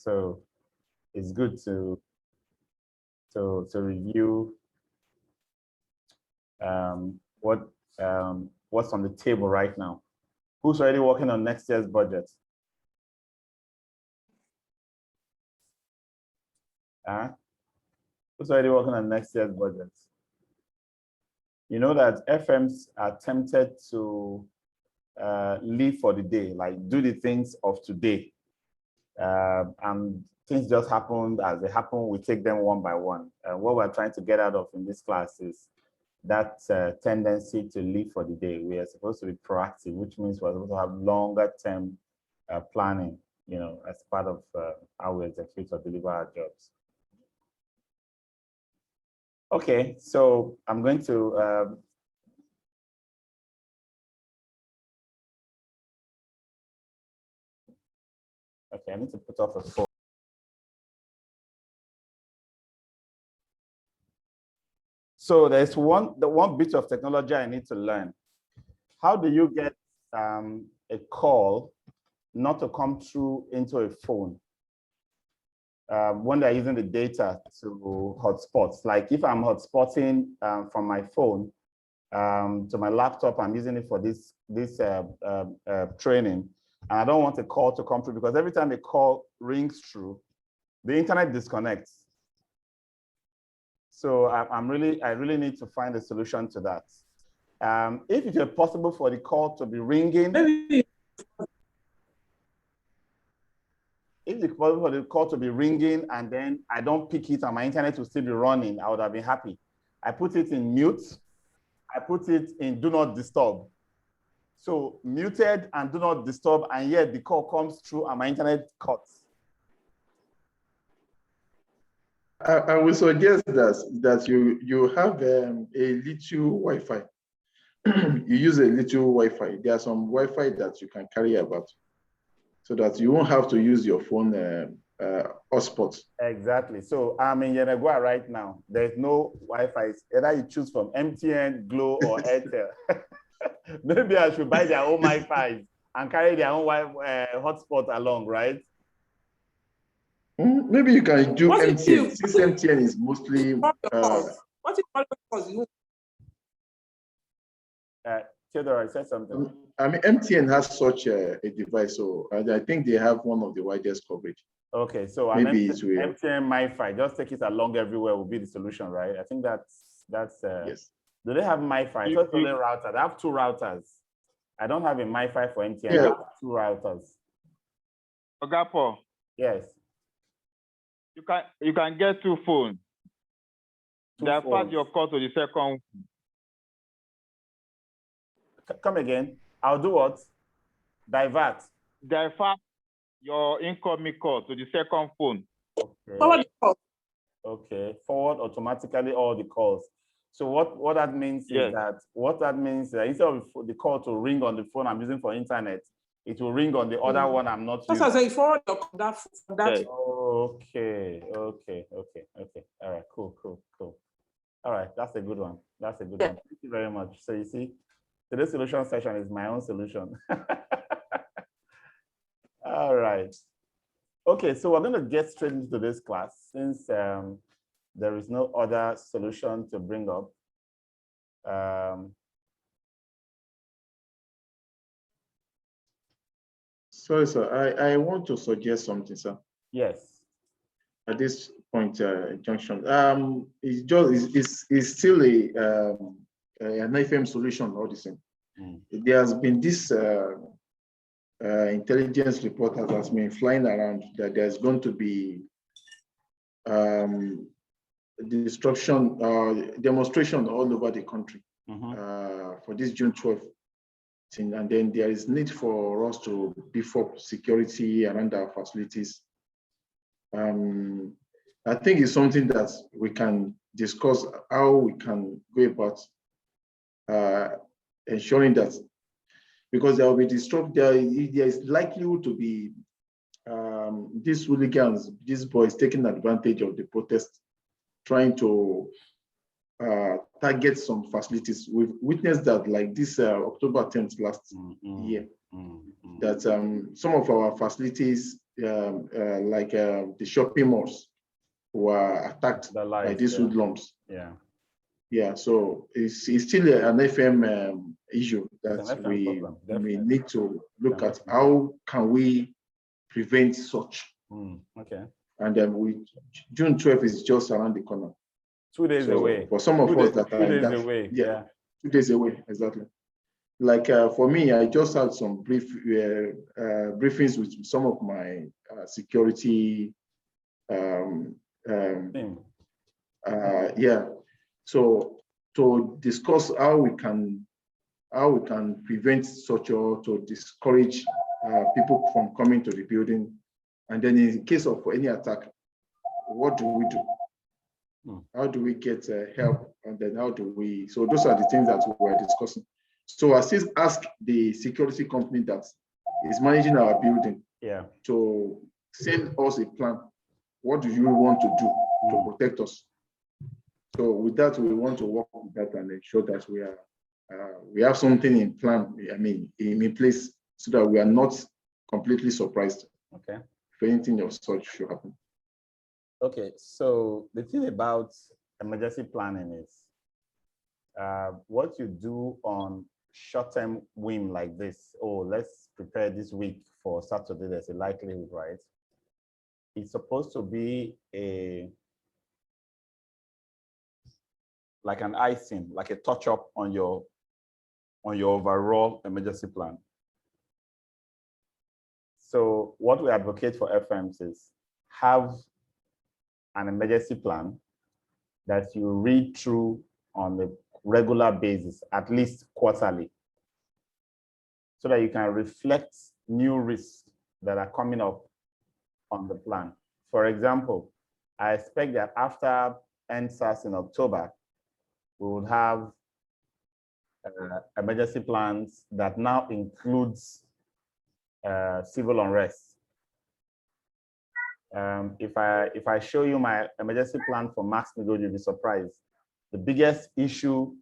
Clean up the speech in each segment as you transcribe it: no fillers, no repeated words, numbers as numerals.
So it's good to review what's on the table right now. Who's already working on next year's budget? Who's already working on next year's budget? You know that FMs are tempted to live for the day, like do the things of today. And things just happen as they happen, we take them one by one. What we're trying to get out of in this class is that tendency to live for the day. We are supposed to be proactive, which means we're supposed to have longer term planning, you know, as part of how we execute or deliver our jobs. Okay, so I'm going to okay, I need to put off a phone. So there's one bit of technology I need to learn. How do you get a call not to come through into a phone when they're using the data to hotspots? Like if I'm hotspotting from my phone to my laptop, I'm using it for this training, and I don't want a call to come through because every time a call rings through, the internet disconnects. So I really need to find a solution to that. If it is possible for the call to be ringing, if it's possible for the call to be ringing and then I don't pick it and my internet will still be running, I would have been happy. I put it in mute. I put it in do not disturb. So muted and do not disturb, and yet the call comes through and my internet cuts. I would suggest that you have a little Wi-Fi. You use a little Wi-Fi. There are some Wi-Fi that you can carry about, so that you won't have to use your phone hotspot. Exactly. So I'm in Yenagoa right now. There's no Wi-Fi. Either you choose from MTN, Glo, or Airtel. Maybe I should buy their own Wi-Fi and carry their own hotspot along, right? Maybe you can do MTN, since MTN is mostly. What is Theodore, I said something. I mean, MTN has such a device, so I think they have one of the widest coverage. Okay, so maybe MTN MiFi, just take it along everywhere will be the solution, right? I think that's yes. Do they have MiFi? Just only router. They have two routers. I don't have a MiFi for MTN. Yeah. I have two routers. Agapo. Yes. You can get two phones. Divert your call to the second. Come again. I'll do what? Divert your incoming call to the second phone. Okay. Okay. Forward automatically all the calls. So what that means is that instead of the call to ring on the phone I'm using for internet, it will ring on the other one I'm not using. That's as I forward that. Okay. All right, cool. All right, that's a good one. That's a good one. Thank you very much. So you see, today's solution session is my own solution. All right. Okay, so we're going to get straight into this class since there is no other solution to bring up. Sorry, sir. I want to suggest something, sir. Yes. At this point, junction, it's still an FM solution. All the same. There has been this intelligence report that has been flying around that there's going to be demonstration all over the country for this June 12th. And then there is need for us to beef up security around our facilities. I think it's something that we can discuss how we can go about ensuring that, because there will be there is likely to be these hooligans, these boys taking advantage of the protest, trying to target some facilities. We've witnessed that, like this October 10th last year, that some of our facilities the shopping malls were attacked by these hoodlums. Yeah. Yeah, so it's still an FM issue that we need to look at. How can we prevent such? Okay. And then June 12th is just around the corner. 2 days away. For some of us that are 2 days away. Yeah. 2 days away, exactly. Like for me, I just had some briefings with some of my security. So to discuss how we can prevent such, or to discourage people from coming to the building, and then in case of any attack, what do we do? How do we get help? And then how do we? So those are the things that we were discussing. So I still ask the security company that is managing our building, to send us a plan. What do you want to do to protect us? So with that, we want to work with that and ensure that we have something in plan. I mean, in place, so that we are not completely surprised. Okay. If anything of such should happen. Okay. So the thing about emergency planning is what you do on short-term whim like this. Oh, let's prepare this week for Saturday. There's a likelihood, right? It's supposed to be like an icing, like a touch-up on your overall emergency plan. So what we advocate for FMs is have an emergency plan that you read through on a regular basis, at least quarterly, so that you can reflect new risks that are coming up on the plan. For example, I expect that after NSAS in October, we will have emergency plans that now includes civil unrest. If I show you my emergency plan for Max-Migold, you'll be surprised. The biggest issue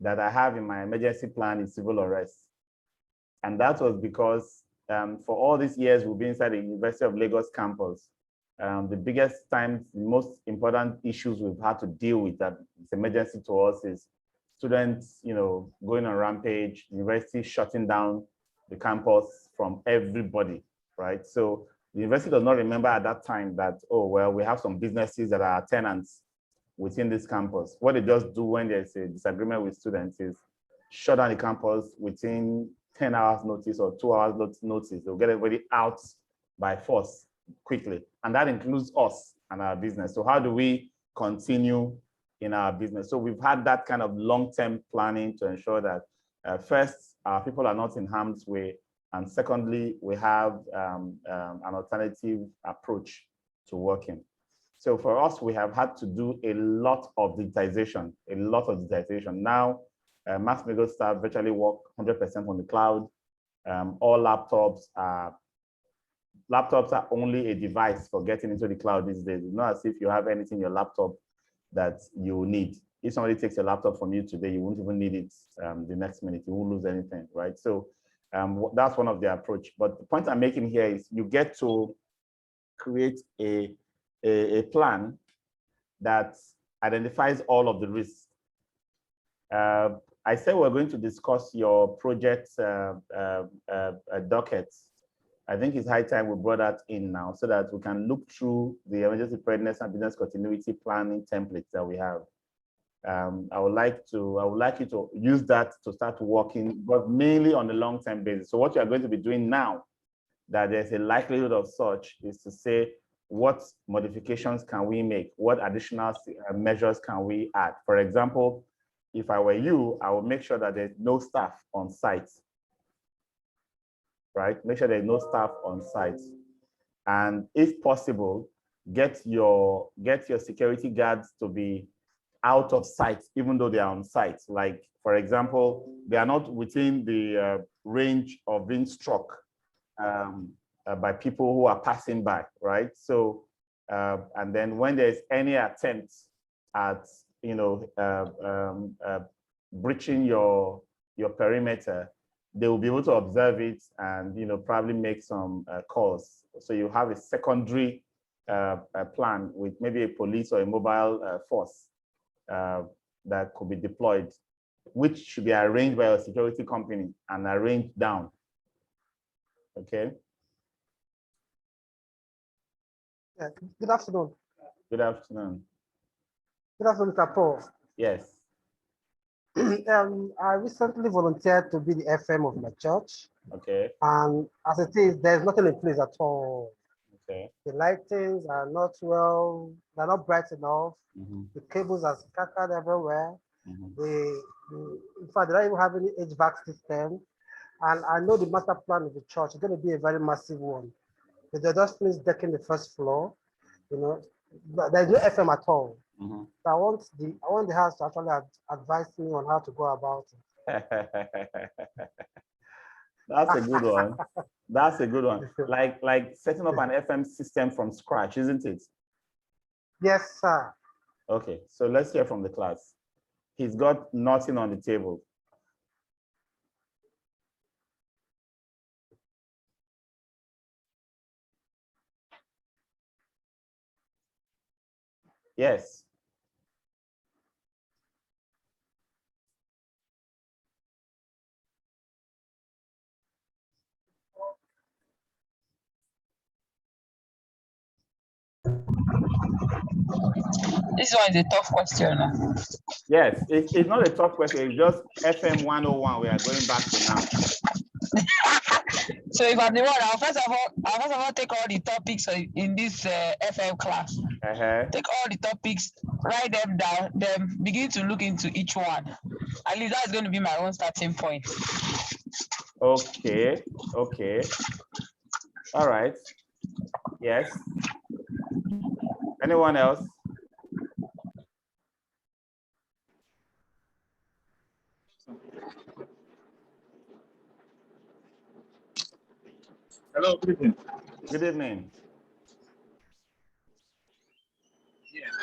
that I have in my emergency plan is civil unrest. And that was because for all these years we've been inside the University of Lagos campus, the biggest times, the most important issues we've had to deal with that is emergency to us is students, going on rampage, university shutting down the campus from everybody, right? So the university does not remember at that time that, oh, well, we have some businesses that are tenants within this campus. What they just do when there's a disagreement with students is shut down the campus within 10 hours notice or 2 hours notice. They'll get everybody out by force quickly. And that includes us and our business. So how do we continue in our business? So we've had that kind of long-term planning to ensure that first, our people are not in harm's way. And secondly, we have an alternative approach to working. So for us, we have had to do a lot of digitization, Now, Max-Migold staff virtually work 100% on the cloud. All laptops are only a device for getting into the cloud these days. It's not as if you have anything in your laptop that you need. If somebody takes your laptop from you today, you won't even need it the next minute. You won't lose anything, right? So that's one of the approach. But the point I'm making here is you get to create a plan that identifies all of the risks. I said we're going to discuss your project dockets. I think it's high time we brought that in now so that we can look through the emergency preparedness and business continuity planning templates that we have. I would like you to use that to start working, but mainly on a long-term basis. So what you are going to be doing now, that there's a likelihood of such, is to say, what modifications can we make? What additional measures can we add? For example, if I were you, I would make sure that there's no staff on site, right? Make sure there's no staff on site. And if possible, get your security guards to be out of sight, even though they are on site. Like, for example, they are not within the range of being struck by people who are passing by, right? So, and then when there's any attempt at, breaching your perimeter, they will be able to observe it and, probably make some calls So you have a secondary plan with maybe a police or a mobile force that could be deployed, which should be arranged by a security company and arranged down. Okay. Yeah. Good afternoon. Good afternoon. Good afternoon, Mr. Paul. Yes. I recently volunteered to be the FM of my church. Okay. And as it is, there's nothing in place at all. Okay. The lightings are not well, they're not bright enough. Mm-hmm. The cables are scattered everywhere. Mm-hmm. In fact, they don't even have any HVAC system. And I know the master plan of the church is going to be a very massive one. But they're just finished decking the first floor, but there's no FM at all. Mm-hmm. So I want the house to actually advise me on how to go about it. That's a good one. That's a good one. Like setting up an FM system from scratch, isn't it? Yes, sir. Okay, so let's hear from the class. He's got nothing on the table. Yes. This one is a tough question. Yes, it's not a tough question. It's just FM 101. We are going back to now. So if I'm the one, I'll first of all take all the topics in this FM class. Take all the topics, write them down, then begin to look into each one. At least that's going to be my own starting point. Okay. Okay. All right. Yes. Anyone else? Hello, good evening. Good evening.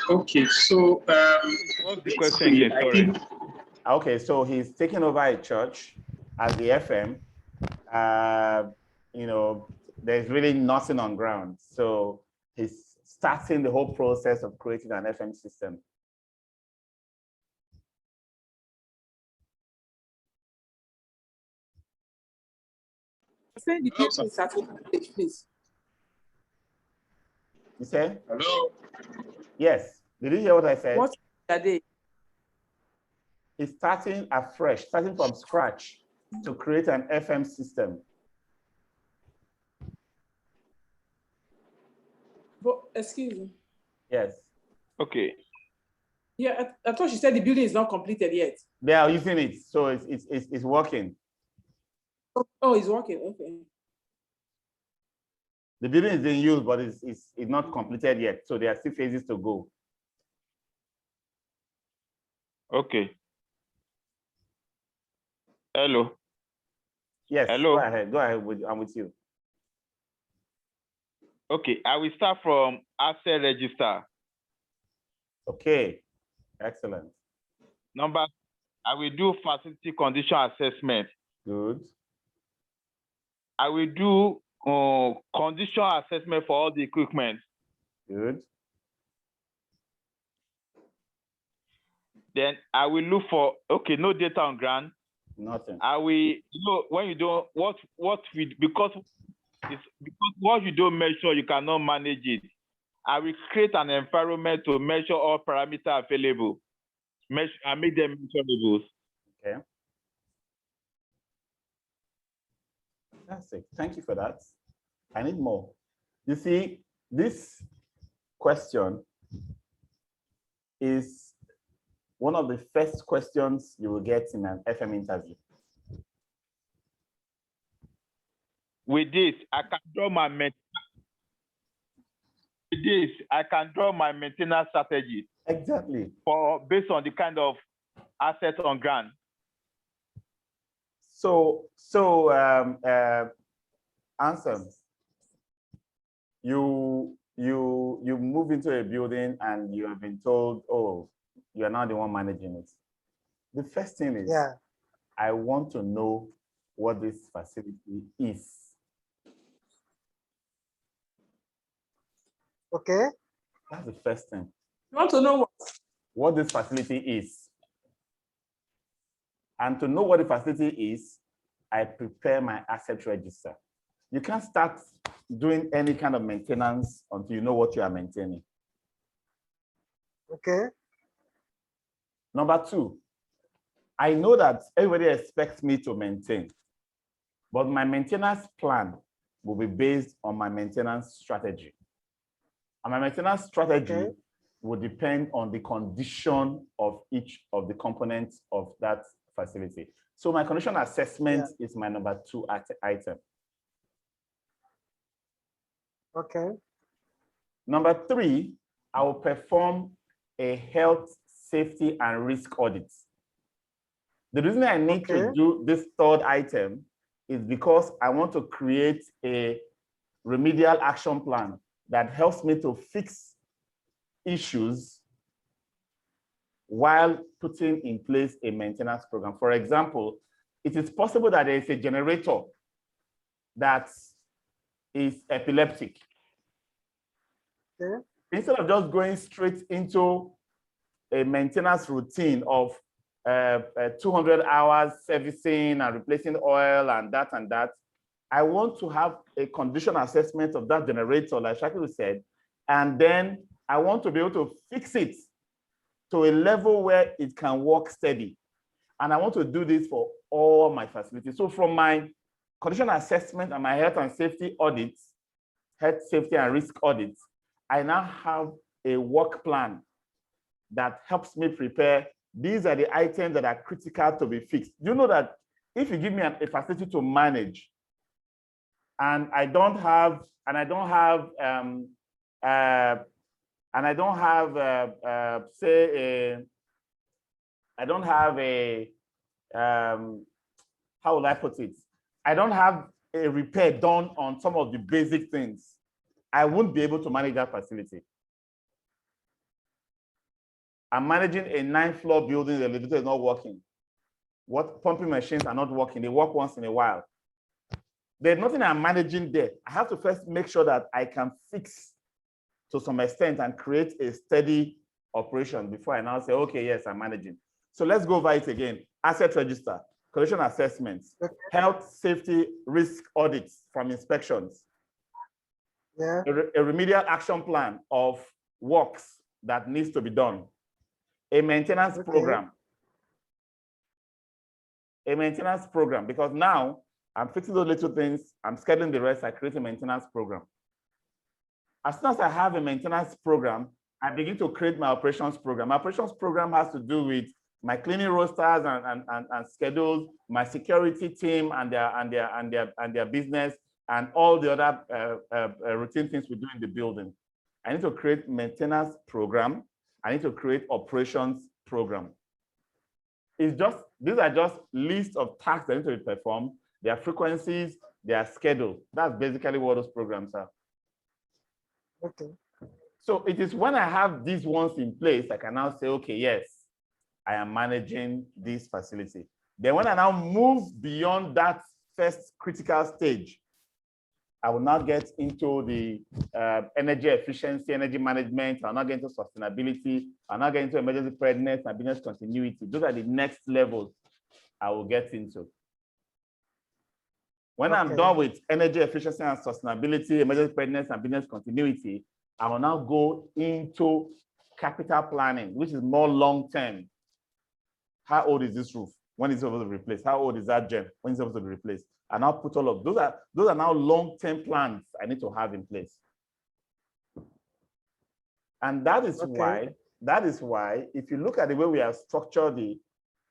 Okay, so What's the question again? Sorry. Okay, so he's taking over a church as the FM. There's really nothing on ground. So he's starting the whole process of creating an FM system. Say the building certificate, please. You say? hello. Yes. Did you hear what I said? What are they? He's starting afresh, starting from scratch to create an FM system. But excuse me. Yes. Okay. Yeah, I thought she said the building is not completed yet. They are using it, so it's working. Oh, it's working. Okay. The building is being used, but it's not completed yet. So there are still phases to go. Okay. Hello. Yes. Hello. Go ahead. Go ahead. I'm with you. Okay. I will start from asset register. Okay. Excellent. Number, I will do facility condition assessment. Good. I will do condition assessment for all the equipment. Good. Then I will look for, okay, no data on ground. Nothing. I will, when you don't, because what you don't measure, you cannot manage it. I will create an environment to measure all parameters available. I make them measurable. Okay. Fantastic. Thank you for that. I need more. You see, this question is one of the first questions you will get in an FM interview. With this, I can draw my maintenance strategy. Exactly. Based on the kind of assets on ground. So Ansem, you move into a building and you have been told, oh, you are now the one managing it. The first thing is, Yeah. I want to know what this facility is. Okay. That's the first thing. You want to know what this facility is. And to know what the facility is, I prepare my asset register. You can't start doing any kind of maintenance until you know what you are maintaining. Okay. Number two, I know that everybody expects me to maintain, but my maintenance plan will be based on my maintenance strategy. And my maintenance strategy will depend on the condition of each of the components of that facility. So my condition assessment is my number 2 item. Okay. Number 3, I will perform a health, safety, and risk audit. The reason I need to do this 3rd item is because I want to create a remedial action plan that helps me to fix issues while putting in place a maintenance program. For example, it is possible that there is a generator that is epileptic. Okay. Instead of just going straight into a maintenance routine of 200 hours servicing and replacing oil and that, I want to have a condition assessment of that generator, like Shakil said, and then I want to be able to fix it to a level where it can work steady. And I want to do this for all my facilities. So from my condition assessment and my health and safety audits, health, safety, and risk audits, I now have a work plan that helps me prepare. These are the items that are critical to be fixed. You know that if you give me a facility to manage, and I don't have how will I put it? I don't have a repair done on some of the basic things. I won't be able to manage that facility. I'm managing a 9th-floor building, the elevator is not working. What pumping machines are not working, they work once in a while. There's nothing I'm managing there. I have to first make sure that I can fix to some extent and create a steady operation before I now say, okay, yes, I'm managing. So let's go over it again. Asset register, condition assessments, health, safety, risk audits from inspections, a remedial action plan of works that needs to be done, a maintenance program. A maintenance program, because now I'm fixing those little things, I'm scheduling the rest, I create a maintenance program. As soon as I have a maintenance program, I begin to create my operations program. My operations program has to do with my cleaning rosters and schedules, my security team and their business, and all the other routine things we do in the building. I need to create maintenance program. I need to create operations program. It's just, these are just lists of tasks that need to be performed, their frequencies, their schedule. That's basically what those programs are. Okay. So it is when I have these ones in place, I can now say, okay, yes, I am managing this facility. Then when I now move beyond that first critical stage, I will now get into the energy efficiency, energy management. I'll now get into sustainability. I'll now get into emergency preparedness and business continuity. Those are the next levels I will get into. When I'm done with energy efficiency and sustainability, emergency preparedness and business continuity, I will now go into capital planning, which is more long-term. How old is this roof? When is it supposed to be replaced? How old is that gem? When is it supposed to be replaced? And I'll put all of those are now long-term plans I need to have in place. And that is why, if you look at the way we have structured the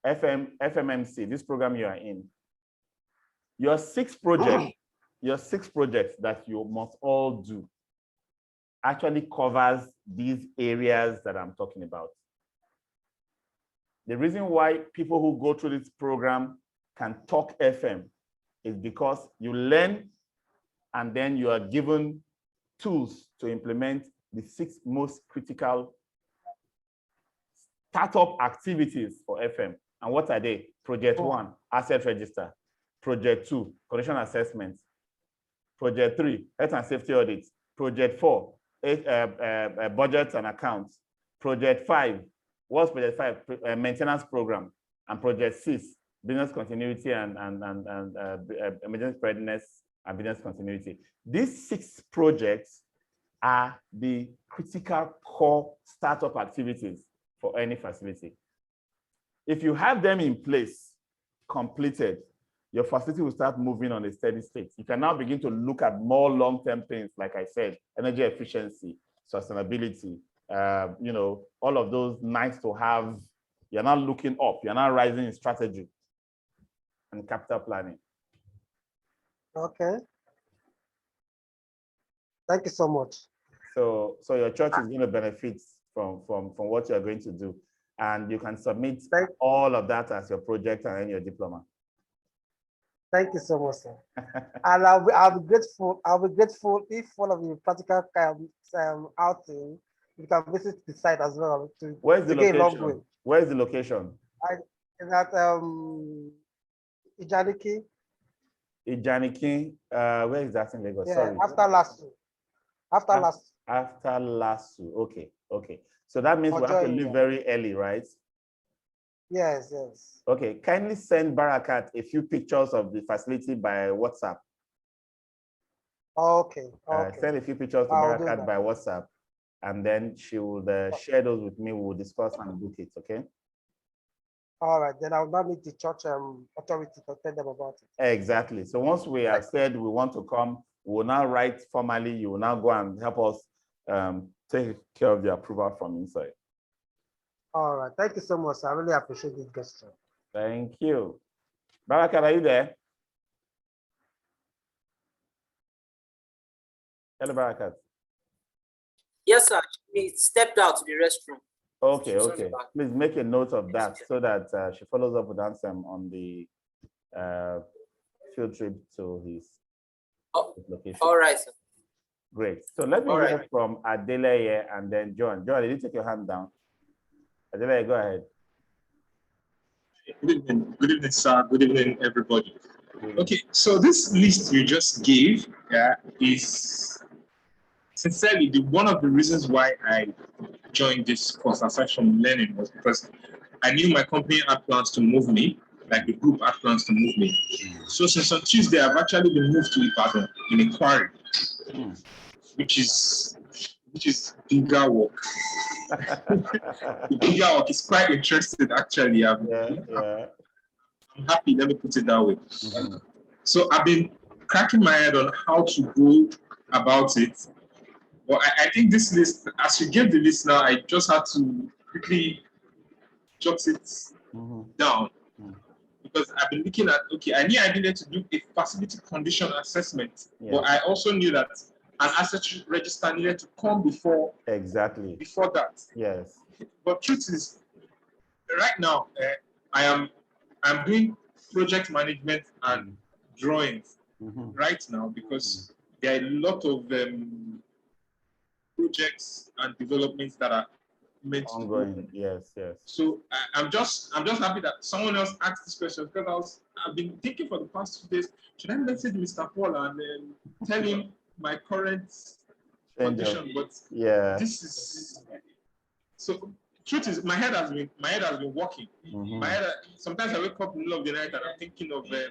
FMMC, this program you are in, your 6 projects that you must all do actually covers these areas that I'm talking about. The reason why people who go through this program can talk FM is because you learn and then you are given tools to implement the 6 most critical startup activities for FM. And what are they? Project 1, asset register. Project 2, condition assessments. Project 3, health and safety audits. Project 4, budgets and accounts. Project 5, what's project 5? Maintenance program. And project 6, business continuity and emergency preparedness and business continuity. These 6 projects are the critical core startup activities for any facility. If you have them in place, completed, your facility will start moving on a steady state. You can now begin to look at more long-term things, like I said, energy efficiency, sustainability, you know, all of those nice to have. You're not looking up, you're not rising in strategy and capital planning. Okay. Thank you so much. So your church is going to benefit from what you're going to do. And you can submit all of that as your project and then your diploma. Thank you so much, sir. And I'll be grateful. I'll be grateful if one of the practical outing, you can visit the site as well. Where's the location? Where's the location? Is that Ijaniki? Ijaniki. Where is that in Lagos? Yeah, sorry. after Lasso. After Lasso. Okay, okay. So that means we have to leave very early, right? Yes, yes. Okay, kindly send Barakat a few pictures of the facility by WhatsApp. Okay, okay. Send a few pictures to Barakat by WhatsApp, and then she will share those with me. We'll discuss and book it, okay? All right, then I'll now meet the church authority to tell them about it. Exactly. So once we have said we want to come, we'll now write formally. You will now go and help us take care of the approval from inside. All right. Thank you so much. I really appreciate this gesture. Thank you. Barakat, are you there? Hello, Barakat. Yes, sir. He stepped out to the restroom. Okay, okay. Please make a note of that so that she follows up with Ansem on the field trip to his location. All right, sir. Great. So let me hear from Adele here and then John. John, did you take your hand down? Adele, go ahead. Good evening, sir. Good evening, everybody. Okay, so this list you just gave is sincerely one of the reasons why I joined this course aside from learning was because I knew my company had plans to move me, like the group had plans to move me. So since on Tuesday, I've actually been moved to Ibadan in a quarry, which is bigger work. The bigger work is quite interesting, actually. I'm happy, let me put it that way. So I've been cracking my head on how to go about it. But I think this list, as you gave the list now, I just had to quickly jot it down. Because I've been looking at, okay, I knew I needed to do a facility condition assessment, but I also knew that an asset register needed to come before before that. Yes. But truth is, right now, I'm doing project management and drawings right now because there are a lot of projects and developments that are meant ongoing. Yes, yes. So I'm just happy that someone else asked this question because I've been thinking for the past 2 days, should I message Mr. Paul and tell him my current condition? But this is so. Truth is, my head has been working. My head. Sometimes I wake up in the middle of the night and I'm thinking of the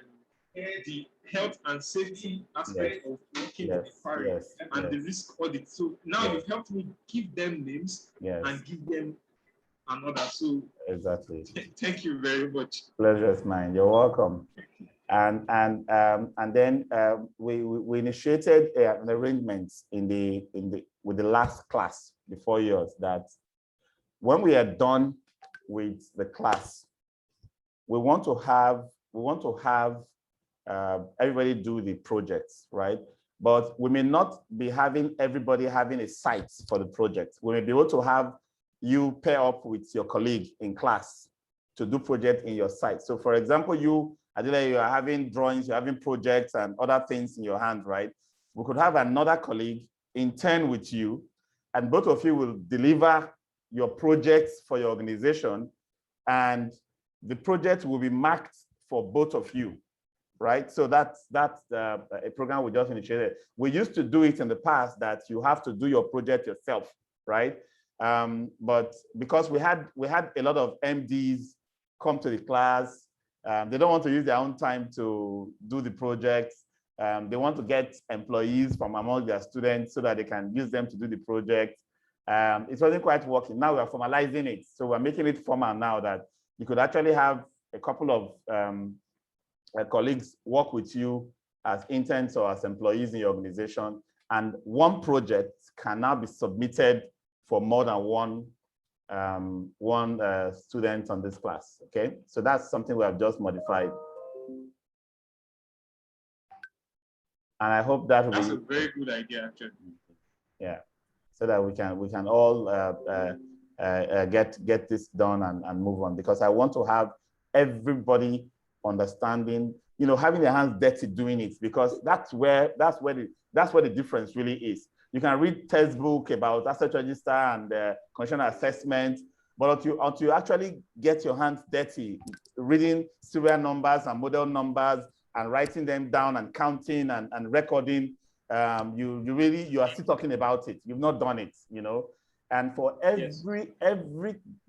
health and safety aspect of working in the quarry and the risk audit. So now you've helped me give them names and give them another. So thank you very much. Pleasure is mine. You're welcome. And then we initiated an arrangement with the last class before yours that when we are done with the class, we want to have everybody do the projects, right? But we may not be having everybody having a site for the project. We may be able to have you pair up with your colleague in class to do project in your site. So for example, you are having drawings, you're having projects and other things in your hand, right? We could have another colleague intern with you, and both of you will deliver your projects for your organization, and the project will be marked for both of you. right? So that's a program we just initiated. We used to do it in the past that you have to do your project yourself, right? But because we had a lot of MDs come to the class, they don't want to use their own time to do the projects. They want to get employees from among their students so that they can use them to do the project. It wasn't quite working. Now we're formalizing it. So we're making it formal now that you could actually have a couple of colleagues work with you as interns or as employees in your organization. And one project can now be submitted for more than one student on this class, okay? So that's something we have just modified. And I hope that that's a very good idea, actually. Yeah, so that we can all get this done and move on, because I want to have everybody understanding, you know, having their hands dirty doing it, because that's where the difference really is. You can read textbook about asset register and conditional assessment, but until you actually get your hands dirty, reading serial numbers and model numbers and writing them down and counting and recording, you are still talking about it. You've not done it, you know. And for every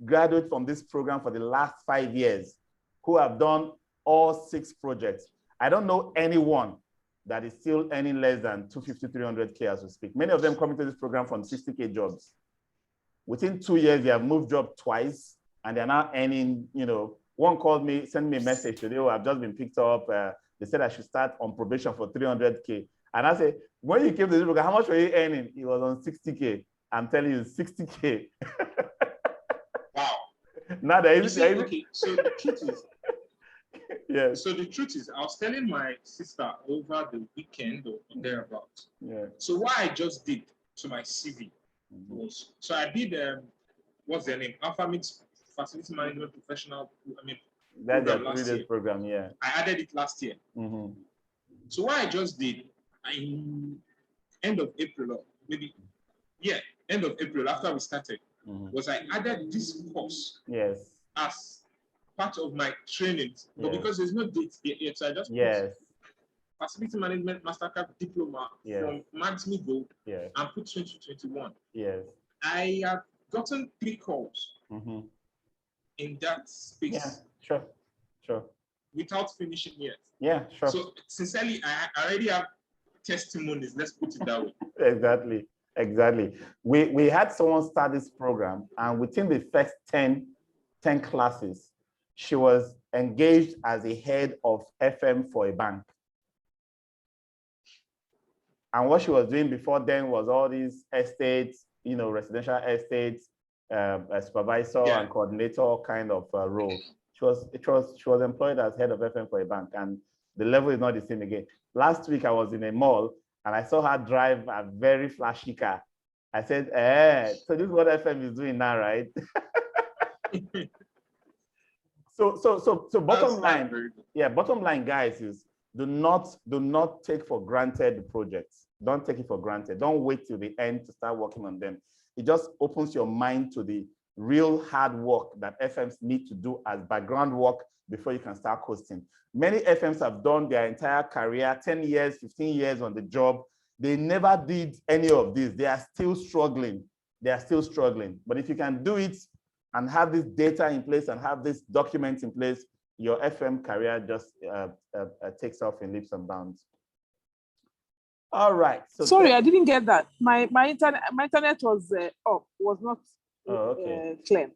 graduate from this program for the last 5 years who have done all 6 projects, I don't know anyone that is still earning less than 250, 300K as we speak. Many of them come into this program from 60K jobs. Within 2 years, they have moved job twice, and they're now earning, you know, one called me, sent me a message today, oh, I've just been picked up. They said I should start on probation for 300K. And I said, when you came to this program, how much were you earning? He was on 60K. I'm telling you, 60K. Wow. Now there is. Okay, so the truth is, yeah. So the truth is, I was telling my sister over the weekend or thereabouts. Yeah. So what I just did to my CV was, so I did, what's their name? Alpha Mix Facility Management Professional, That's the last previous year. program, yeah. I added it last year. So what I just did, end of April, or maybe, end of April after we started, was I added this course as part of my training, but because there's no date yet, so I just put Facility Management Mastercard Diploma from Max-Migold and put 2021. I have gotten 3 calls in that space. Yeah, sure. Without finishing yet. Yeah, sure. So sincerely, I already have testimonies. Let's put it that way. Exactly. We had someone start this program, and within the first 10 classes, she was engaged as a head of FM for a bank. And what she was doing before then was all these estates, you know, residential estates, a supervisor and coordinator kind of role. She was employed as head of FM for a bank, and the level is not the same again. Last week I was in a mall and I saw her drive a very flashy car. I said, so this is what FM is doing now, right? So bottom line, bottom line, guys, is do not take for granted the projects. Don't take it for granted. Don't wait till the end to start working on them. It just opens your mind to the real hard work that FMs need to do as background work before you can start coasting. Many FMs have done their entire career, 10 years, 15 years on the job. They never did any of this. They are still struggling. But if you can do it and have this data in place and have this documents in place, your FM career just takes off in leaps and bounds. All right. So sorry, I didn't get that. My internet was off, was not clear.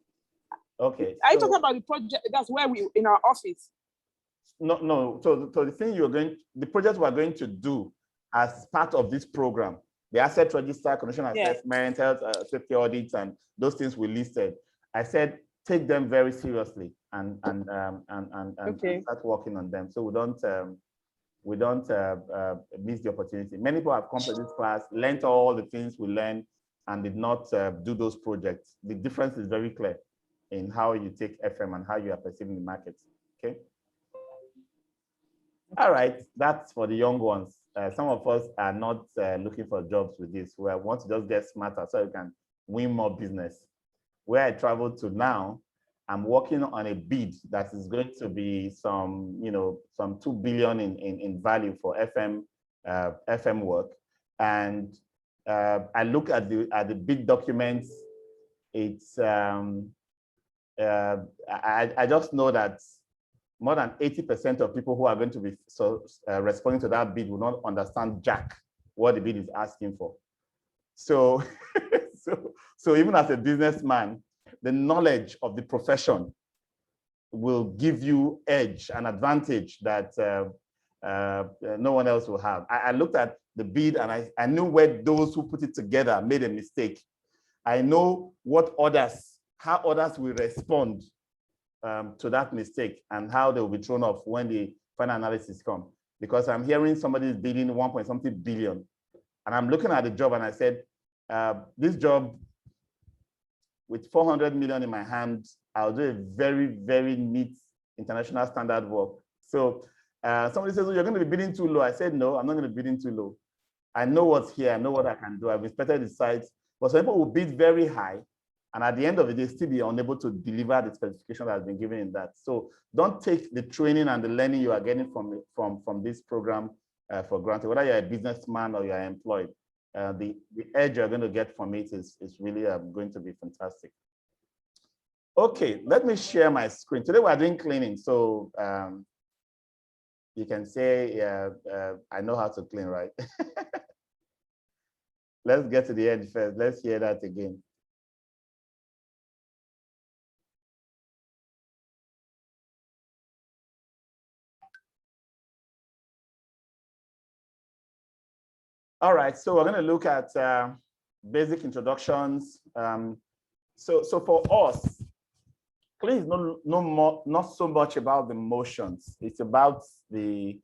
Okay. Are you talking about the project? That's where we in our office. No. So the thing the project we're going to do as part of this program, the asset register, condition assessment, health safety audits, and those things we listed. I said take them very seriously and start working on them, so we don't miss the opportunity. Many people have come to this class, learned all the things we learned, and did not do those projects. The difference is very clear in how you take FM and how you are perceiving the market. Okay. All right, that's for the young ones. Some of us are not looking for jobs with this. We want to just get smarter so you can win more business. Where I travel to now, I'm working on a bid that is going to be some, some 2 billion in value for FM work. And I look at the bid documents. It's I just know that more than 80% of people who are going to be responding to that bid will not understand jack what the bid is asking for. So, so even as a businessman, the knowledge of the profession will give you edge and advantage that no one else will have. I looked at the bid and I knew where those who put it together made a mistake. I know how others will respond to that mistake and how they will be thrown off when the final analysis comes. Because I'm hearing somebody's bidding 1 point something billion. And I'm looking at the job and I said, this job with 400 million in my hand, I'll do a very, very neat international standard work. So somebody says, oh, you're going to be bidding too low. I said, no, I'm not going to be bidding too low. I know what's here. I know what I can do. I've inspected the sites. But some people will bid very high. And at the end of the day, still be unable to deliver the specification that has been given in that. So don't take the training and the learning you are getting from this program for granted, whether you're a businessman or you're employed. The edge you're going to get from it is really going to be fantastic. Okay, let me share my screen. Today we're doing cleaning. So you can say, I know how to clean, right? Let's get to the end first. Let's hear that again. All right, so we're going to look at basic introductions. So for us, cleaning is not so much about the motions. It's about the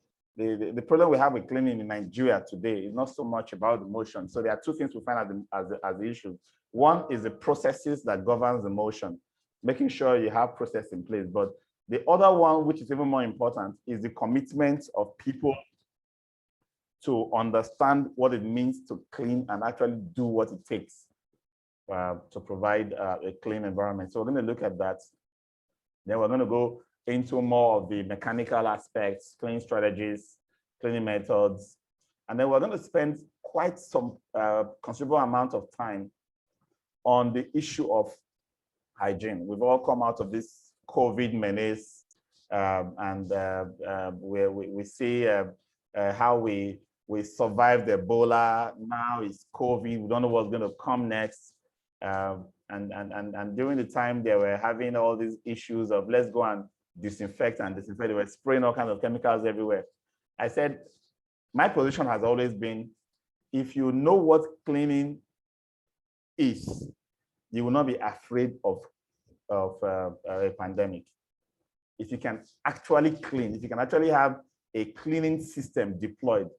problem we have with cleaning in Nigeria today is not so much about the motion. So there are two things we find as the issue. One is the processes that governs the motion, making sure you have process in place. But the other one, which is even more important, is the commitment of people to understand what it means to clean and actually do what it takes to provide a clean environment. So we're going to look at that. Then we're going to go into more of the mechanical aspects, cleaning strategies, cleaning methods. And then we're going to spend quite some considerable amount of time on the issue of hygiene. We've all come out of this COVID menace, and we see how we survived Ebola. Now it's COVID. We don't know what's going to come next. And during the time they were having all these issues of let's go and disinfect. They were spraying all kinds of chemicals everywhere. I said, my position has always been, if you know what cleaning is, you will not be afraid of a pandemic. If you can actually clean, if you can actually have a cleaning system deployed,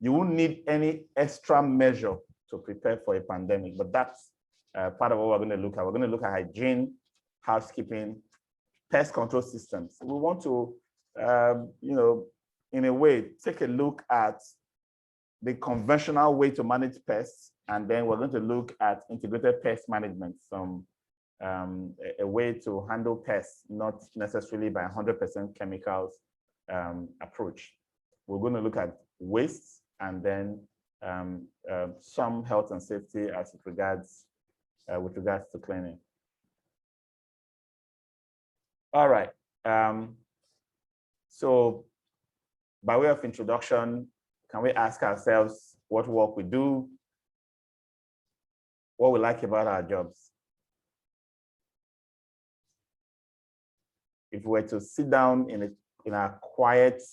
you won't need any extra measure to prepare for a pandemic. But that's part of what we're going to look at. We're going to look at hygiene, housekeeping, pest control systems. We want to, in a way, take a look at the conventional way to manage pests, and then we're going to look at integrated pest management, a way to handle pests, not necessarily by 100% chemicals approach. We're going to look at waste, and then some health and safety as it regards with regards to cleaning. All right. So by way of introduction, can we ask ourselves what work we do, what we like about our jobs? If we were to sit down in a quiet,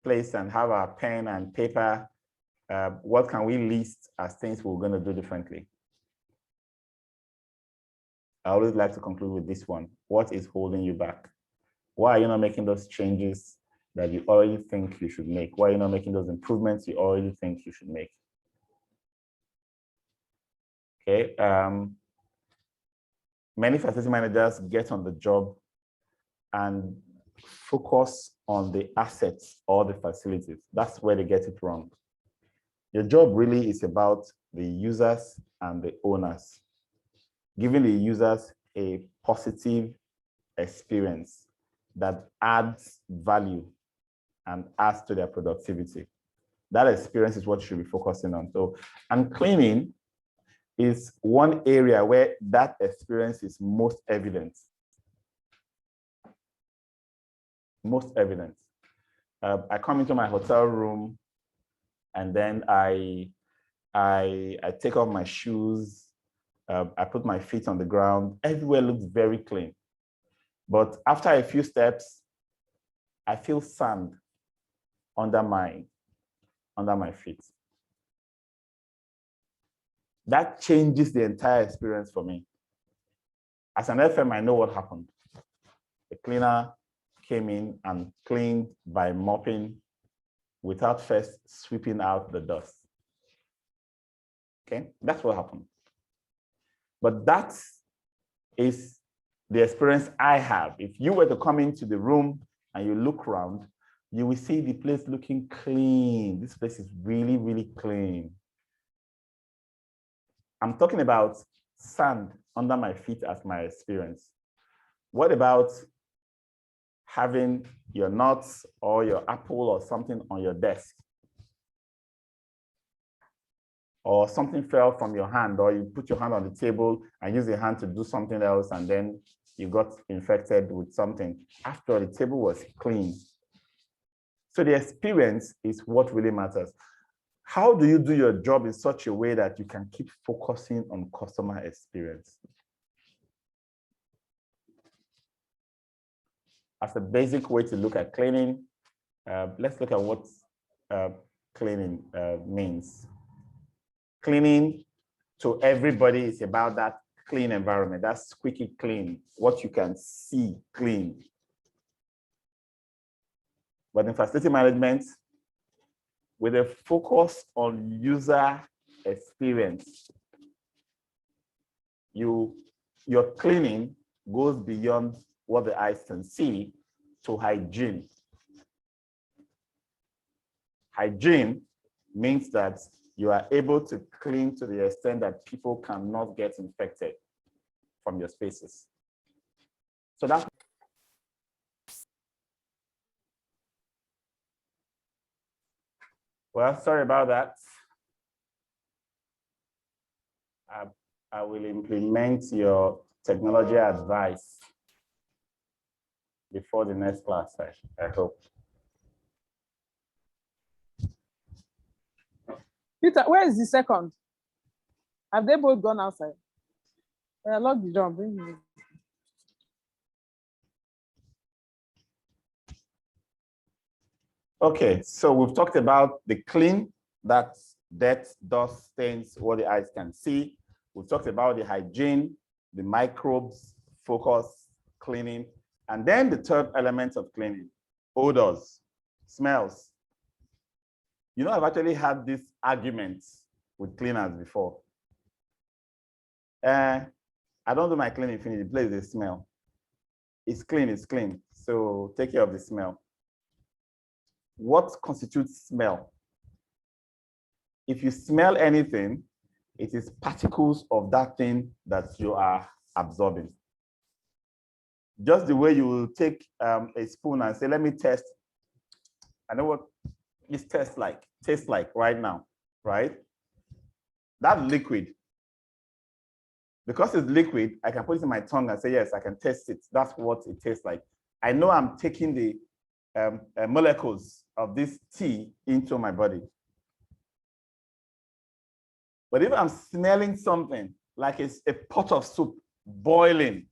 place and have our pen and paper, what can we list as things we're going to do differently? I always like to conclude with this one. What is holding you back? Why are you not making those changes that you already think you should make? Why are you not making those improvements you already think you should make? Okay. Many facility managers get on the job and focus on the assets or the facilities. That's where they get it wrong. Your job really is about the users and the owners, giving the users a positive experience that adds value and adds to their productivity. That experience is what you should be focusing on. So, and cleaning is one area where that experience is most evident. Most evident. I come into my hotel room and then I take off my shoes. I put my feet on the ground. Everywhere looks very clean. But after a few steps, I feel sand under my feet. That changes the entire experience for me. As an FM, I know what happened. The cleaner came in and cleaned by mopping without first sweeping out the dust. Okay, that's what happened. But that is the experience I have. If you were to come into the room and you look around, you will see the place looking clean. This place is really, really clean. I'm talking about sand under my feet as my experience. What about having your nuts or your apple or something on your desk? Or something fell from your hand, or you put your hand on the table and use your hand to do something else, and then you got infected with something after the table was clean. So the experience is what really matters. How do you do your job in such a way that you can keep focusing on customer experience? As a basic way to look at cleaning, let's look at what cleaning means. Cleaning to everybody is about that clean environment, that squeaky clean, what you can see clean. But in facility management, with a focus on user experience, your cleaning goes beyond what the eyes can see to hygiene. Hygiene means that you are able to clean to the extent that people cannot get infected from your spaces. So that's well, sorry about that. I will implement your technology advice before the next class session, I hope. Peter, where is the second? Have they both gone outside? Lock the door, bring me. Okay, so we've talked about the clean, that's dirt, dust, stains, what the eyes can see. We've talked about the hygiene, the microbes, focus, cleaning, and then the third element of cleaning, odors, smells. You know, I've actually had this argument with cleaners before. I don't do my cleaning finish, the place they smell. It's clean, so take care of the smell. What constitutes smell? If you smell anything, it is particles of that thing that you are absorbing. Just the way you will take a spoon and say, let me test. I know what this tastes like right now, right? That liquid, because it's liquid, I can put it in my tongue and say, yes, I can taste it. That's what it tastes like. I know I'm taking the molecules of this tea into my body. But if I'm smelling something like it's a pot of soup boiling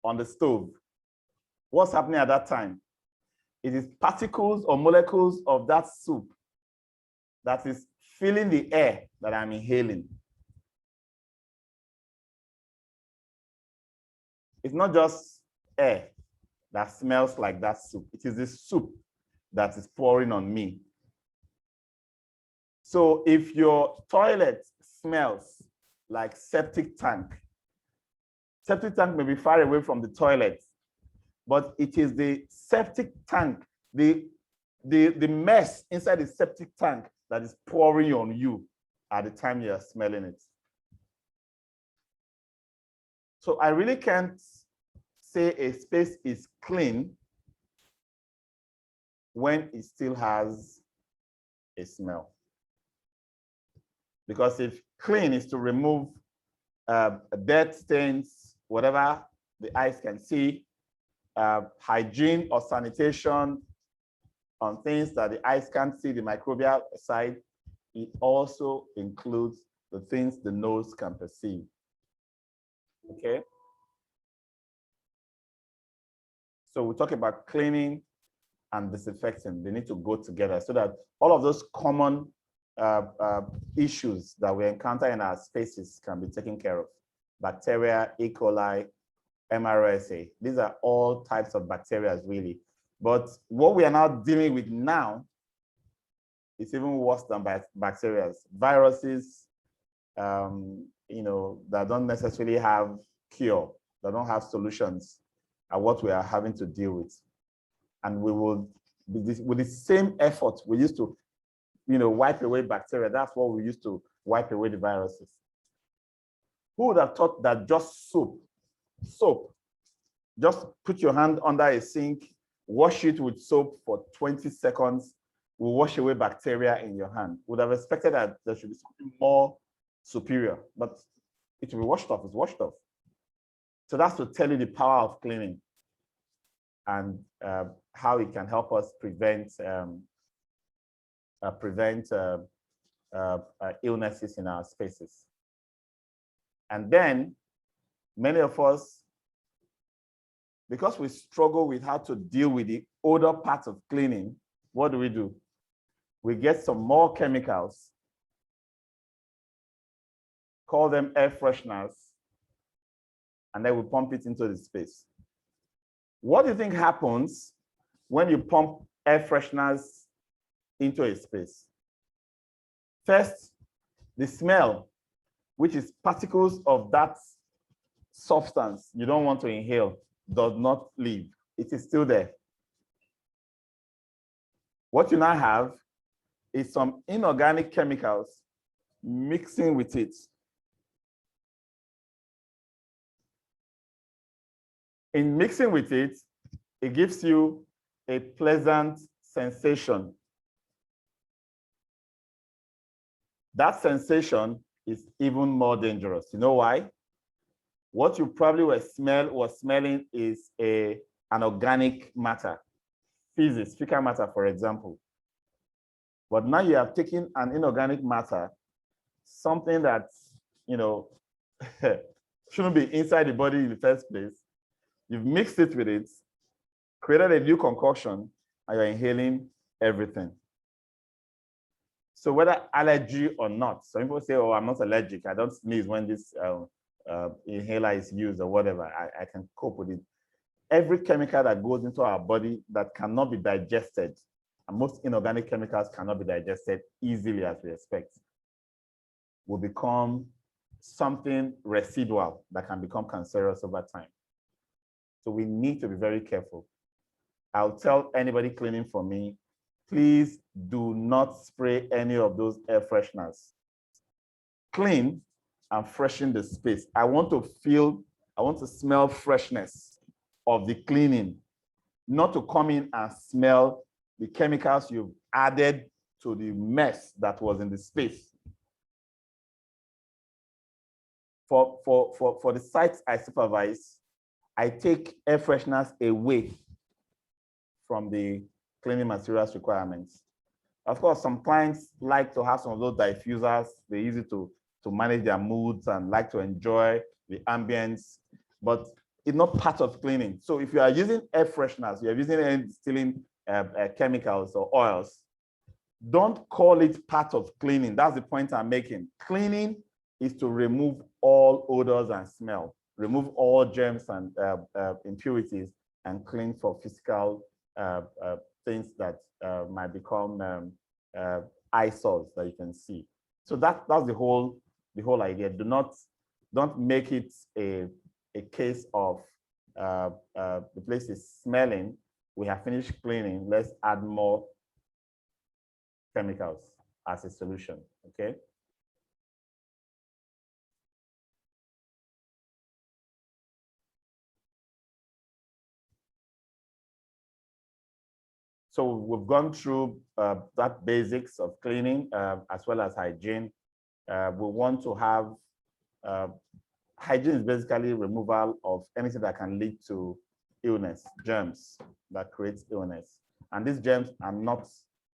on the stove, what's happening at that time? It is particles or molecules of that soup that is filling the air that I'm inhaling. It's not just air that smells like that soup. It is the soup that is pouring on me. So if your toilet smells like septic tank may be far away from the toilet, but it is the septic tank, the mess inside the septic tank that is pouring on you at the time you are smelling it. So I really can't say a space is clean when it still has a smell. Because if clean is to remove dirt stains, whatever the eyes can see, hygiene or sanitation on things that the eyes can't see, the microbial side, it also includes the things the nose can perceive. Okay? So we talk about cleaning and disinfecting. They need to go together so that all of those common issues that we encounter in our spaces can be taken care of. Bacteria, E. coli, MRSA. These are all types of bacteria, really. But what we are now dealing with now is even worse than bacteria. Viruses, you know, that don't necessarily have cure, that don't have solutions, are what we are having to deal with. And we will, with the same effort we used to, you know, wipe away bacteria, that's what we used to wipe away the viruses. Who would have thought that just soap, just put your hand under a sink, wash it with soap for 20 seconds, will wash away bacteria in your hand. Would have expected that there should be something more superior, but it will be washed off, it's washed off. So that's to tell you the power of cleaning and how it can help us prevent illnesses in our spaces. And then many of us, because we struggle with how to deal with the odor part of cleaning, what do? We get some more chemicals, call them air fresheners, and then we pump it into the space. What do you think happens when you pump air fresheners into a space? First, the smell, which is particles of that substance you don't want to inhale, does not leave. It is still there. What you now have is some inorganic chemicals mixing with it. In mixing with it, it gives you a pleasant sensation. That sensation is even more dangerous. You know why? What you probably were smelling is an organic matter, fecal matter, for example. But now you have taken an inorganic matter, something that, you know, shouldn't be inside the body in the first place. You've mixed it with it, created a new concoction, and you're inhaling everything. So whether allergy or not, some people say, oh, I'm not allergic. I don't sneeze when this inhaler is used or whatever. I can cope with it. Every chemical that goes into our body that cannot be digested, and most inorganic chemicals cannot be digested easily as we expect, will become something residual that can become cancerous over time. So we need to be very careful. I'll tell anybody cleaning for me, please do not spray any of those air fresheners. Clean and freshen the space. I want to smell freshness of the cleaning, not to come in and smell the chemicals you've added to the mess that was in the space. For the sites I supervise, I take air fresheners away from the cleaning materials requirements. Of course, some clients like to have some of those diffusers. They're easy to manage their moods and like to enjoy the ambience, but it's not part of cleaning. So if you are using air fresheners, you're using any distilling chemicals or oils, don't call it part of cleaning. That's the point I'm making. Cleaning is to remove all odors and smell, remove all germs and impurities, and clean for physical things that might become eyesores that you can see. So that's the whole idea. Don't make it a case of the place is smelling. We have finished cleaning. Let's add more chemicals as a solution. Okay. So we've gone through that basics of cleaning as well as hygiene. We want to have hygiene is basically removal of anything that can lead to illness, germs that creates illness. And these germs are not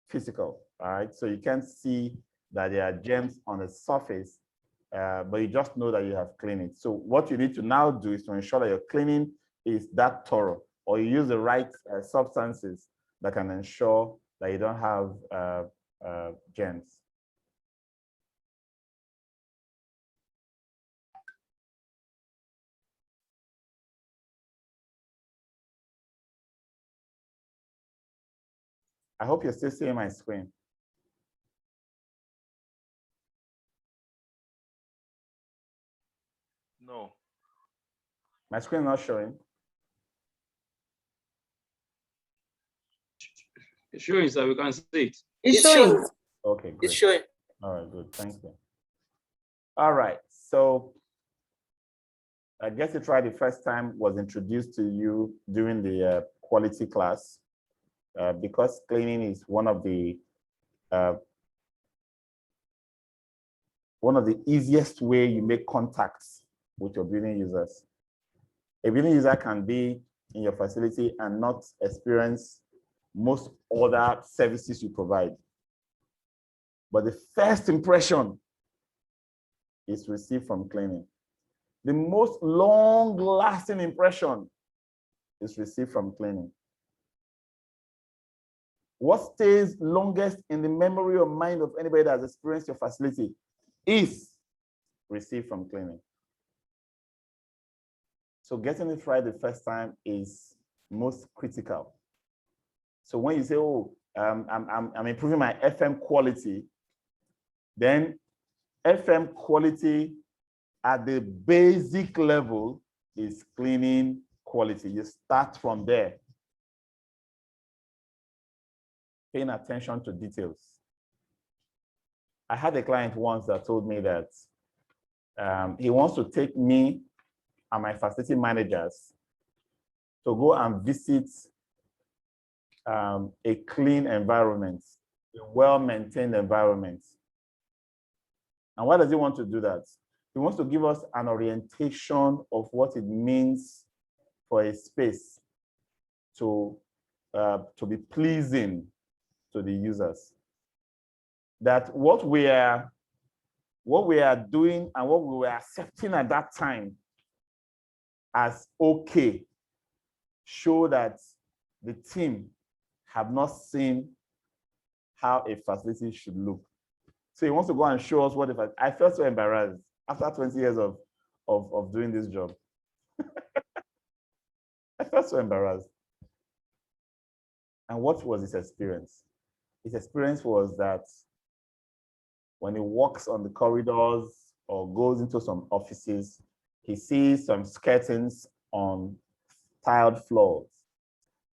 physical, all right? So you can't see that there are germs on the surface, but you just know that you have cleaned it. So what you need to now do is to ensure that your cleaning is that thorough, or you use the right substances that can ensure that you don't have germs. I hope you're still seeing my screen. No. My screen not showing. It's showing, sir. We can see it. It's showing. Okay, great. It's showing. All right, good. Thank you. All right. So I guess you tried the first time was introduced to you during the quality class because cleaning is one of the easiest way you make contacts with your building users. A building user can be in your facility and not experience most other services you provide. But the first impression is received from cleaning. The most long-lasting impression is received from cleaning. What stays longest in the memory or mind of anybody that has experienced your facility is received from cleaning. So getting it right the first time is most critical. So when you say, oh, I'm improving my FM quality, then FM quality at the basic level is cleaning quality. You start from there. Paying attention to details. I had a client once that told me that he wants to take me and my facility managers to go and visit a clean environment, a well-maintained environment. And why does he want to do that? He wants to give us an orientation of what it means for a space to be pleasing to the users. That what we are doing and what we were accepting at that time as okay show that the team have not seen how a facility should look. So he wants to go and show us what if I felt so embarrassed after 20 years of doing this job. I felt so embarrassed. And what was his experience? His experience was that when he walks on the corridors or goes into some offices, he sees some skirtings on tiled floors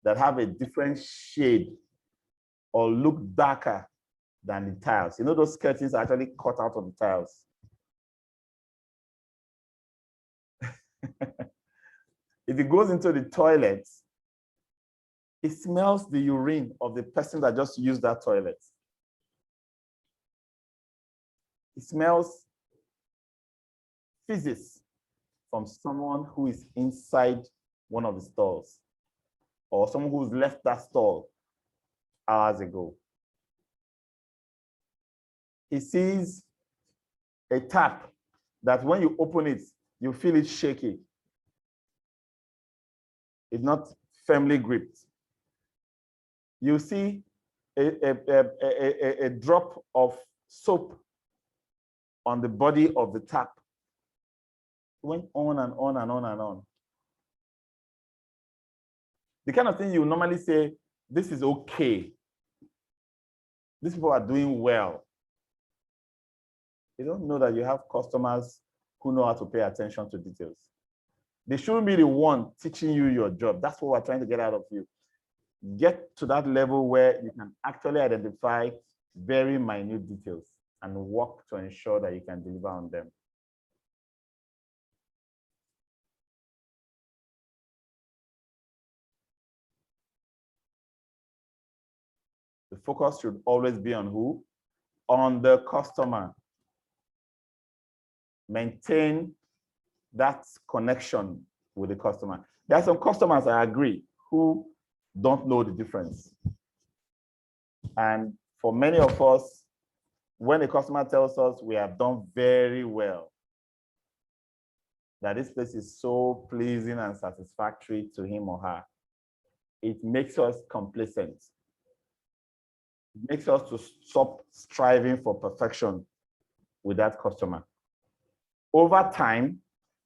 that have a different shade or look darker than the tiles. You know, those skirtings are actually cut out of the tiles. If he goes into the toilet, he smells the urine of the person that just used that toilet. He smells feces from someone who is inside one of the stalls or someone who's left that stall hours ago. He sees a tap that when you open it, you feel it shaky. It's not firmly gripped. You see a drop of soap on the body of the tap. It went on and on and on and on. The kind of thing you normally say, this is okay. These people are doing well. They don't know that you have customers who know how to pay attention to details. They shouldn't be the one teaching you your job. That's what we're trying to get out of you. Get to that level where you can actually identify very minute details and work to ensure that you can deliver on them. focus should always be on who? On the customer. Maintain that connection with the customer. There are some customers, I agree, who don't know the difference. And for many of us, when a customer tells us we have done very well, that this place is so pleasing and satisfactory to him or her, it makes us complacent. It makes us to stop striving for perfection with that customer. Over time,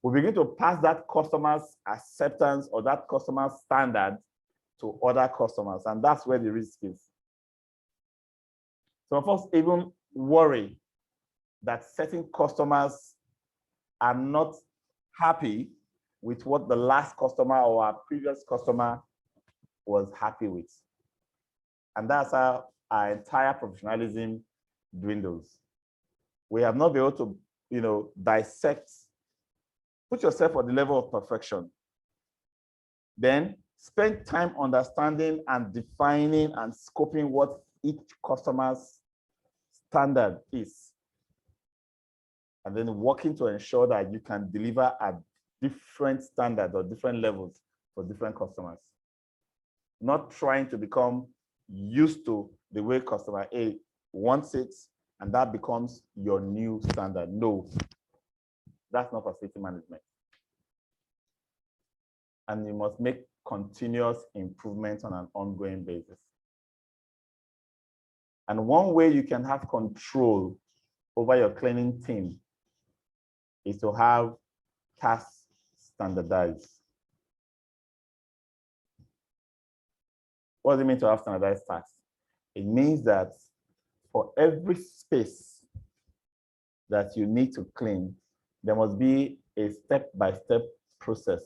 we begin to pass that customer's acceptance or that customer's standard to other customers, and that's where the risk is. Some of us even worry that certain customers are not happy with what the last customer or our previous customer was happy with. And that's how our entire professionalism dwindles. We have not been able to, dissect, put yourself at the level of perfection. Then spend time understanding and defining and scoping what each customer's standard is. And then working to ensure that you can deliver at different standards or different levels for different customers. Not trying to become used to the way customer A wants it, and that becomes your new standard. No, that's not facility management. And you must make continuous improvement on an ongoing basis. And one way you can have control over your cleaning team is to have tasks standardized. What does it mean to have standardized tasks? It means that for every space that you need to clean, there must be a step-by-step process.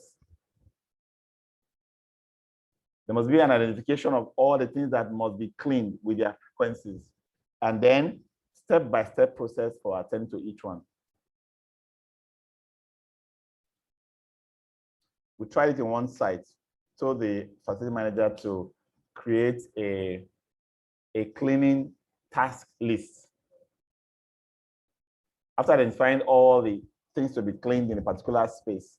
There must be an identification of all the things that must be cleaned with their frequencies, and then step-by-step process for attending to each one. We tried it in one site, told the facility manager to create a cleaning task list. After identifying all the things to be cleaned in a particular space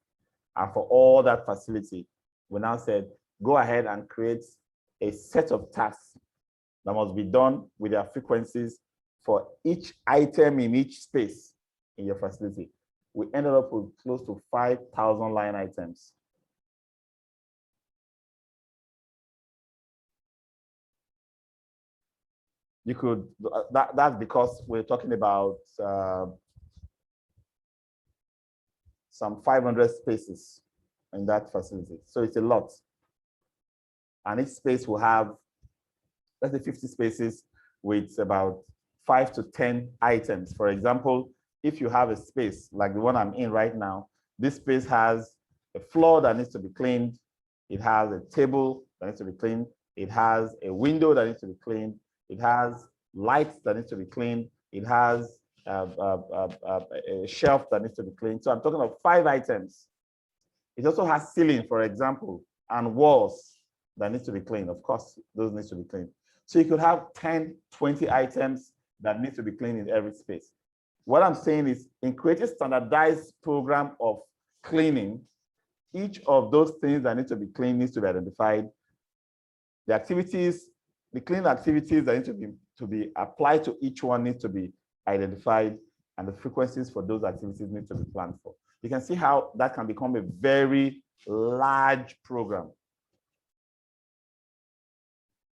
and for all that facility, we now said, go ahead and create a set of tasks that must be done with their frequencies for each item in each space in your facility. We ended up with close to 5,000 line items. You could, that's because we're talking about some 500 spaces in that facility. So it's a lot. And each space will have, let's say 50 spaces with about 5 to 10 items. For example, if you have a space like the one I'm in right now, this space has a floor that needs to be cleaned. It has a table that needs to be cleaned. It has a window that needs to be cleaned. It has lights that need to be cleaned. It has a shelf that needs to be cleaned. So I'm talking of 5 items. It also has ceiling, for example, and walls that need to be cleaned. Of course, those need to be cleaned. So you could have 10, 20 items that need to be cleaned in every space. What I'm saying is, in creating a standardized program of cleaning, each of those things that need to be cleaned needs to be identified. The activities, the cleaning activities that need to be applied to each one need to be identified, and the frequencies for those activities need to be planned for. You can see how that can become a very large program.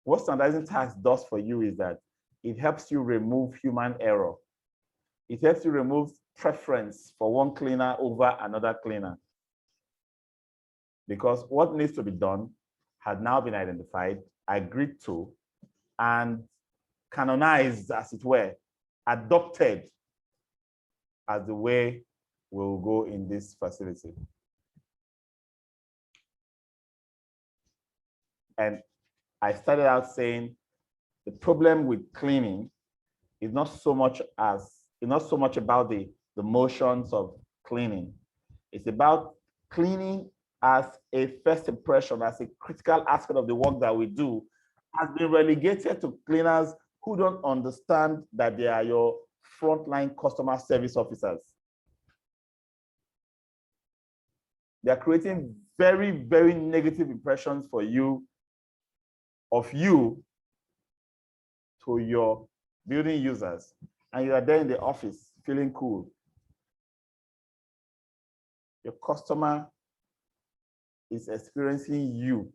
What standardizing tasks does for you is that it helps you remove human error. It helps you remove preference for one cleaner over another cleaner. Because what needs to be done has now been identified, agreed to, and canonized, as it were, adopted as the way we'll go in this facility. And I started out saying the problem with cleaning is not so much about the motions of cleaning. It's about cleaning as a first impression, as a critical aspect of the work that we do, has been relegated to cleaners who don't understand that they are your frontline customer service officers. They are creating very, very negative impressions for you, of you, to your building users. And you are there in the office feeling cool. Your customer is experiencing you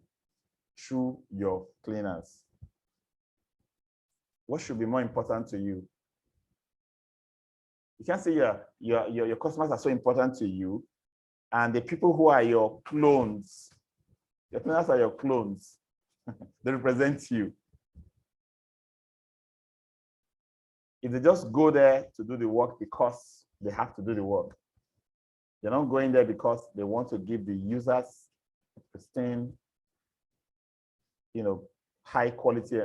through your cleaners. What should be more important to you? You can't say your customers are so important to you, and the people who are your clones, your cleaners are your clones. They represent you. If they just go there to do the work because they have to do the work, they're not going there because they want to give the users a pristine, high quality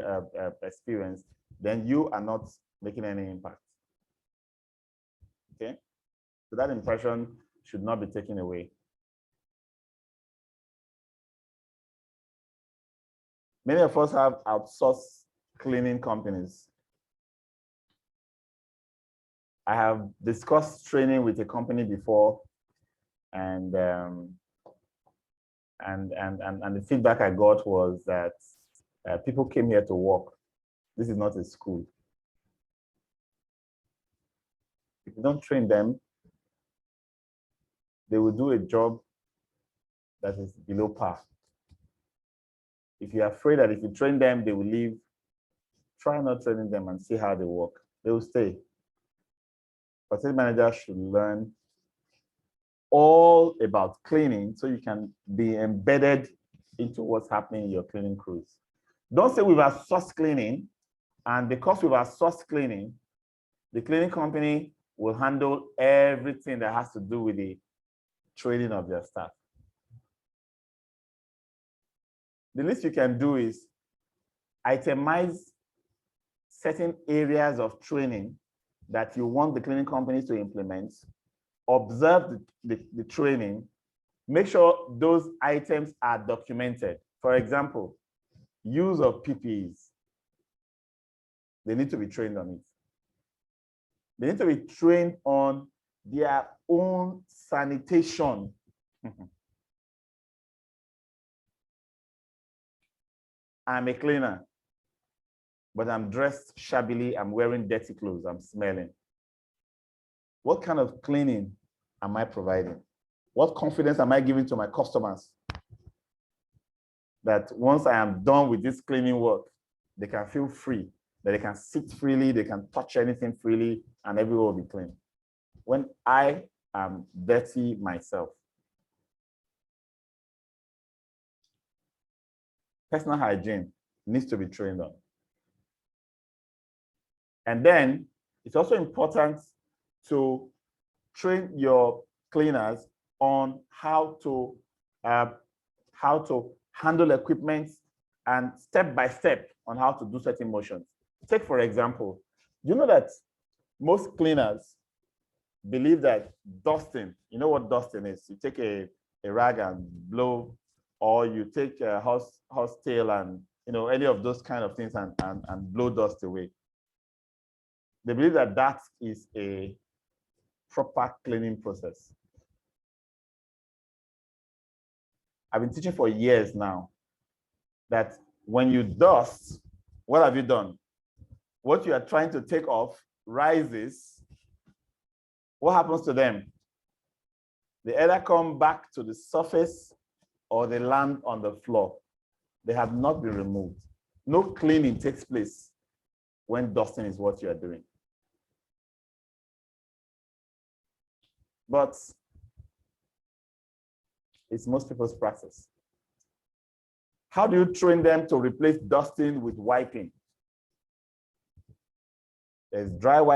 experience, then you are not making any impact. Okay, so that impression should not be taken away. Many of us have outsourced cleaning companies. I have discussed training with a company before, and the feedback I got was that people came here to work. This is not a school. If you don't train them, they will do a job that is below par. If you're afraid that if you train them, they will leave, try not training them and see how they work. They will stay. Facility managers should learn all about cleaning so you can be embedded into what's happening in your cleaning crews. Don't say we've outsourced cleaning, and because we've outsourced cleaning, the cleaning company will handle everything that has to do with the training of their staff. The least you can do is itemize certain areas of training that you want the cleaning companies to implement, observe the training, make sure those items are documented. For example, use of PPEs. They need to be trained on it. They need to be trained on their own sanitation. I'm a cleaner, but I'm dressed shabbily, I'm wearing dirty clothes, I'm smelling. What kind of cleaning am I providing? What confidence am I giving to my customers that once I am done with this cleaning work, they can feel free, that they can sit freely, they can touch anything freely, and everywhere will be clean, when I am dirty myself? Personal hygiene needs to be trained on. And then it's also important to train your cleaners on how to handle equipment, and step by step on how to do certain motions. Take, for example, you know that most cleaners believe that dusting, you know what dusting is? You take a rag and blow, or you take a horse tail and any of those kind of things and blow dust away. They believe that that is a proper cleaning process. I've been teaching for years now that when you dust, what have you done? What you are trying to take off rises. What happens to them? They either come back to the surface or they land on the floor. They have not been removed. No cleaning takes place when dusting is what you are doing. But it's most people's practice. How do you train them to replace dusting with wiping? There's dry wiping.